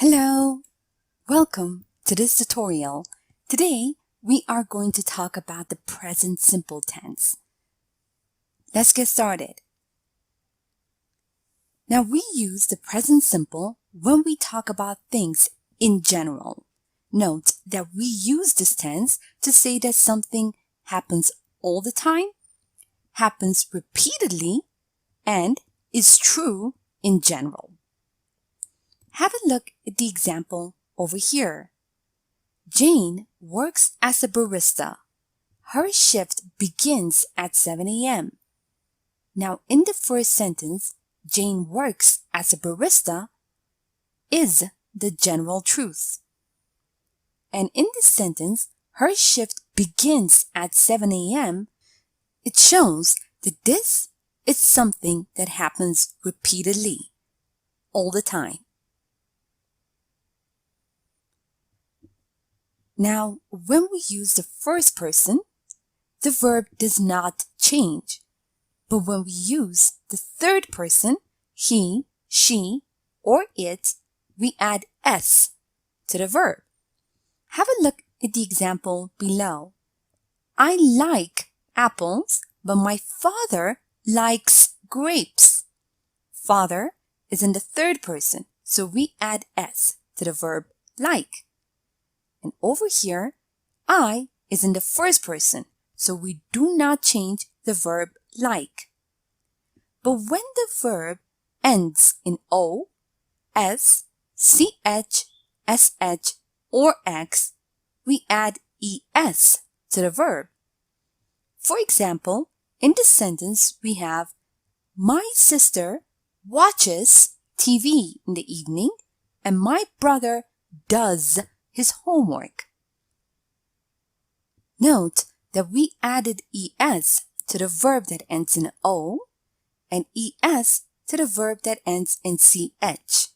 Hello, welcome to this tutorial. Today, we are going to talk about the present simple tense. Let's get started. Now, we use the present simple when we talk about things in general. Note that we use this tense to say that something happens all the time, happens repeatedly, and is true in general. Have a look at the example over here. Jane works as a barista. Her shift begins at 7 a.m. Now, in the first sentence, Jane works as a barista is the general truth. And in this sentence, her shift begins at 7 a.m. It shows that this is something that happens repeatedly, all the time. Now, when we use the first person, the verb does not change. But when we use the third person, he, she, or it, we add s to the verb. Have a look at the example below. I like apples, but my father likes grapes. Father is in the third person, so we add s to the verb like. And over here, I is in the first person, so we do not change the verb like. But when the verb ends in O, S, CH, SH, or X, we add ES to the verb. For example, in this sentence, we have, my sister watches TV in the evening, and my brother does his homework. Note that we added es to the verb that ends in O and es to the verb that ends in ch.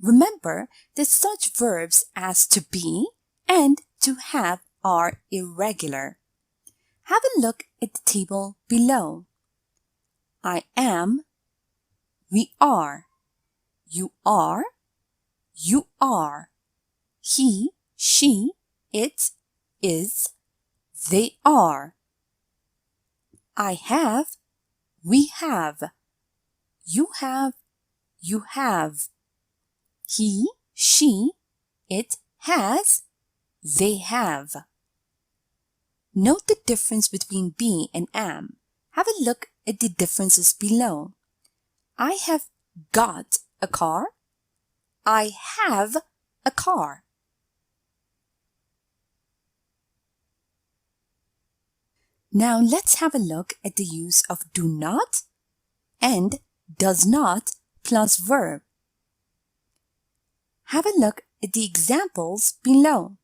Remember that such verbs as to be and to have are irregular. Have a look at the table below. I am, we are. You are, you are. He, she, it, is, they are. I have, we have. You have, you have. He, she, it has, they have. Note the difference between be and am. Have a look at the differences below. I have got a car. I have a car. Now let's have a look at the use of do not and does not plus verb. Have a look at the examples below.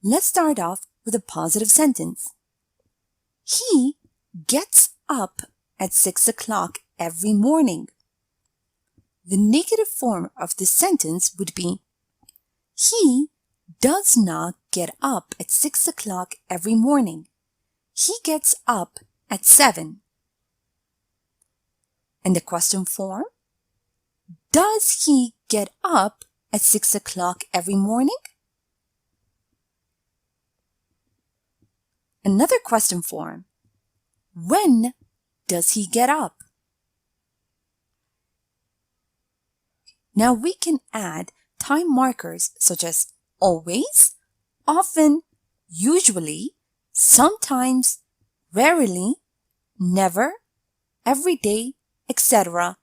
Let's start off with a positive sentence. He gets up at 6 o'clock every morning. The negative form of this sentence would be, he does not get up at 6 o'clock every morning. He gets up at 7. And the question form, does he get up at 6 o'clock every morning? Another question form, when does he get up? Now we can add time markers such as always, often, usually, sometimes, rarely, never, every day, etc.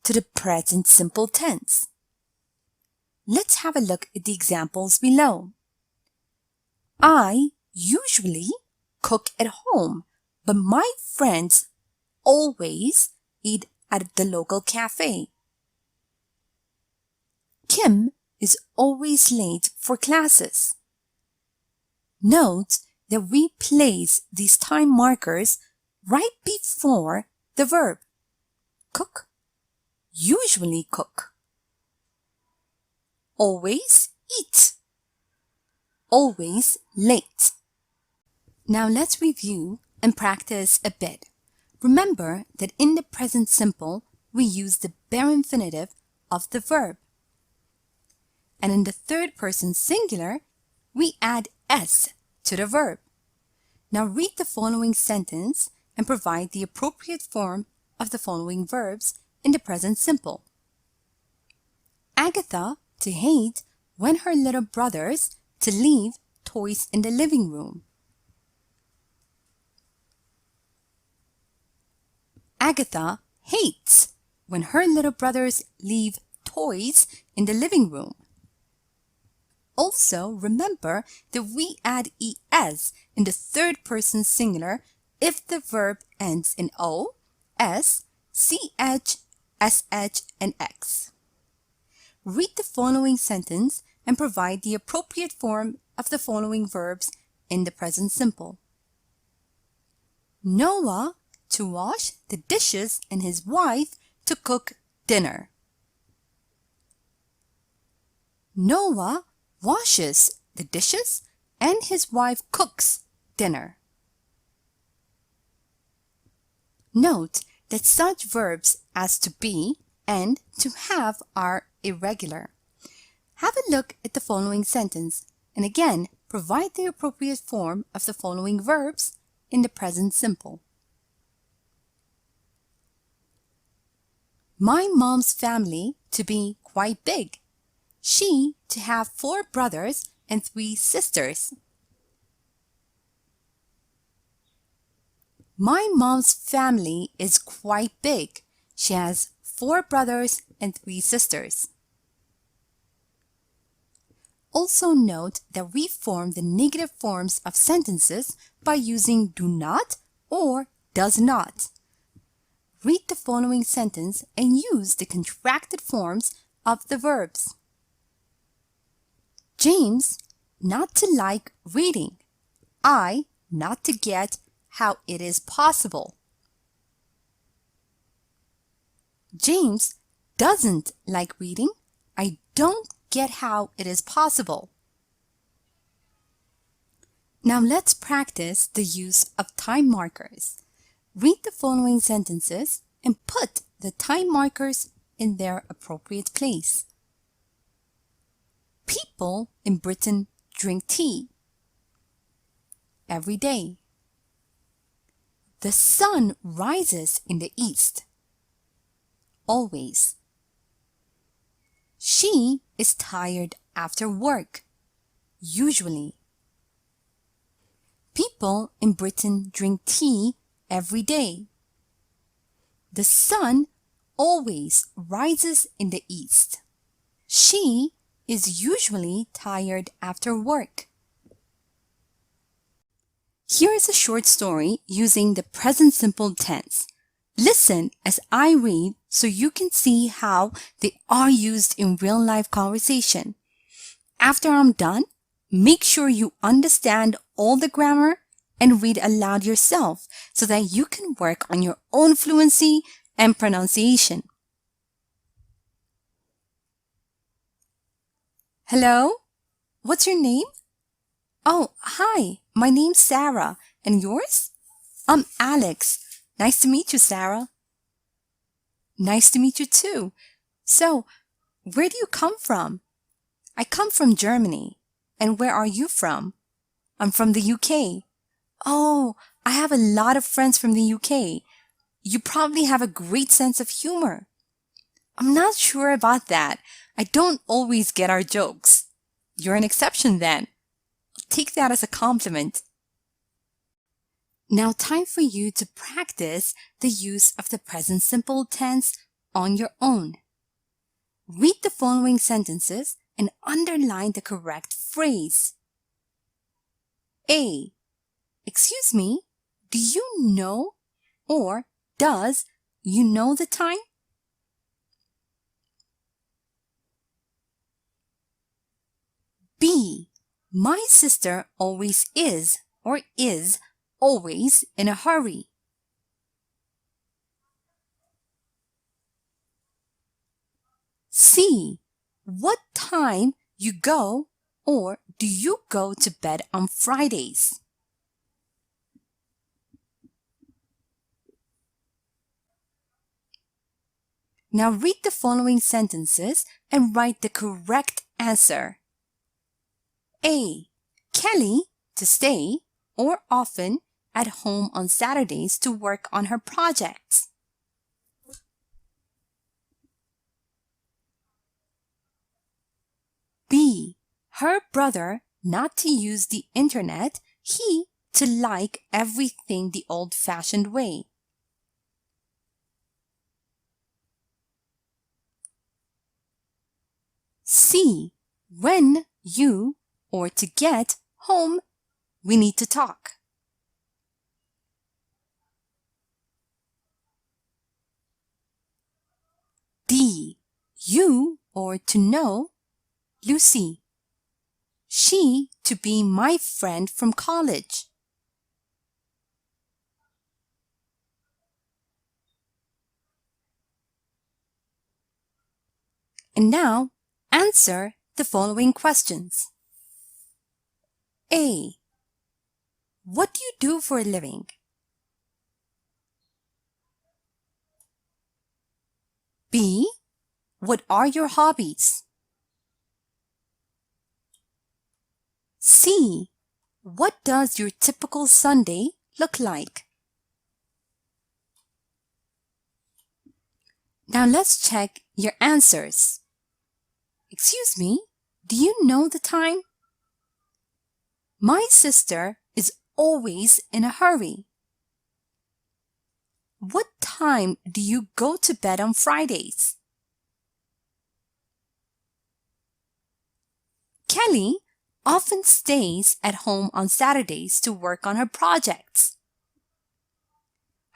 to the present simple tense. Let's have a look at the examples below. I usually cook at home, but my friends always eat at the local cafe. Kim is always late for classes. Note that we place these time markers right before the verb. Cook, usually cook. Always eat. Always late. Now let's review and practice a bit. Remember that in the present simple, we use the bare infinitive of the verb. And in the third person singular, we add s to the verb. Now read the following sentence and provide the appropriate form of the following verbs in the present simple. Agatha to hate when her little brothers to leave toys in the living room. Agatha hates when her little brothers leave toys in the living room. Also, remember that we add es in the third person singular if the verb ends in o, s, ch, sh, and x. Read the following sentence and provide the appropriate form of the following verbs in the present simple. Noah to wash the dishes and his wife to cook dinner. Noah washes the dishes and his wife cooks dinner. Note that such verbs as to be and to have are irregular. Have a look at the following sentence and again provide the appropriate form of the following verbs in the present simple. My mom's family to be quite big. She to have 4 brothers and 3 sisters. My mom's family is quite big. She has 4 brothers and 3 sisters. Also note that we form the negative forms of sentences by using do not or does not. Read the following sentence and use the contracted forms of the verbs. James not to like reading. I not to get how it is possible. James doesn't like reading. I don't get how it is possible. Now let's practice the use of time markers. Read the following sentences and put the time markers in their appropriate place. People in Britain drink tea every day. The sun rises in the east. Always. She is tired after work. Usually. People in Britain drink tea every day. The sun always rises in the east. She is usually tired after work. Here is a short story using the present simple tense. Listen as I read so you can see how they are used in real-life conversation. After I'm done, make sure you understand all the grammar and read aloud yourself so that you can work on your own fluency and pronunciation. Hello? What's your name? Oh, hi. My name's Sarah. And yours? I'm Alex. Nice to meet you, Sarah. Nice to meet you too. So, where do you come from? I come from Germany. And where are you from? I'm from the UK. Oh, I have a lot of friends from the UK. You probably have a great sense of humor. I'm not sure about that. I don't always get our jokes. You're an exception then. Take that as a compliment. Now time for you to practice the use of the present simple tense on your own. Read the following sentences and underline the correct phrase. A. Excuse me, do you know or does you know the time? B. My sister always is or is always in a hurry. C. What time you go or do you go to bed on Fridays? Now read the following sentences and write the correct answer. A. Kelly to stay or often at home on Saturdays to work on her projects. B. Her brother not to use the internet, he to like everything the old-fashioned way. C. When you or to get home, we need to talk. D. You or to know, Lucy. She to be my friend from college. And now, answer the following questions. A. What do you do for a living? B. What are your hobbies? C. What does your typical Sunday look like? Now let's check your answers. Excuse me, do you know the time? My sister is always in a hurry. What time do you go to bed on Fridays? Kelly often stays at home on Saturdays to work on her projects.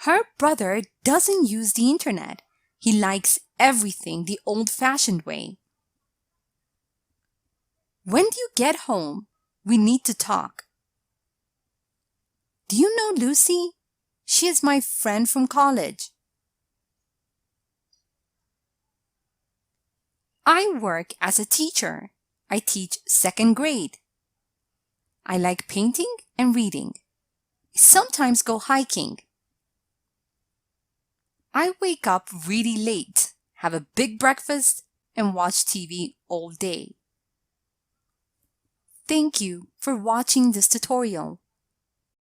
Her brother doesn't use the internet. He likes everything the old-fashioned way. When do you get home? We need to talk. Do you know Lucy? She is my friend from college. I work as a teacher. I teach second grade. I like painting and reading. I sometimes go hiking. I wake up really late, have a big breakfast, and watch TV all day. Thank you for watching this tutorial.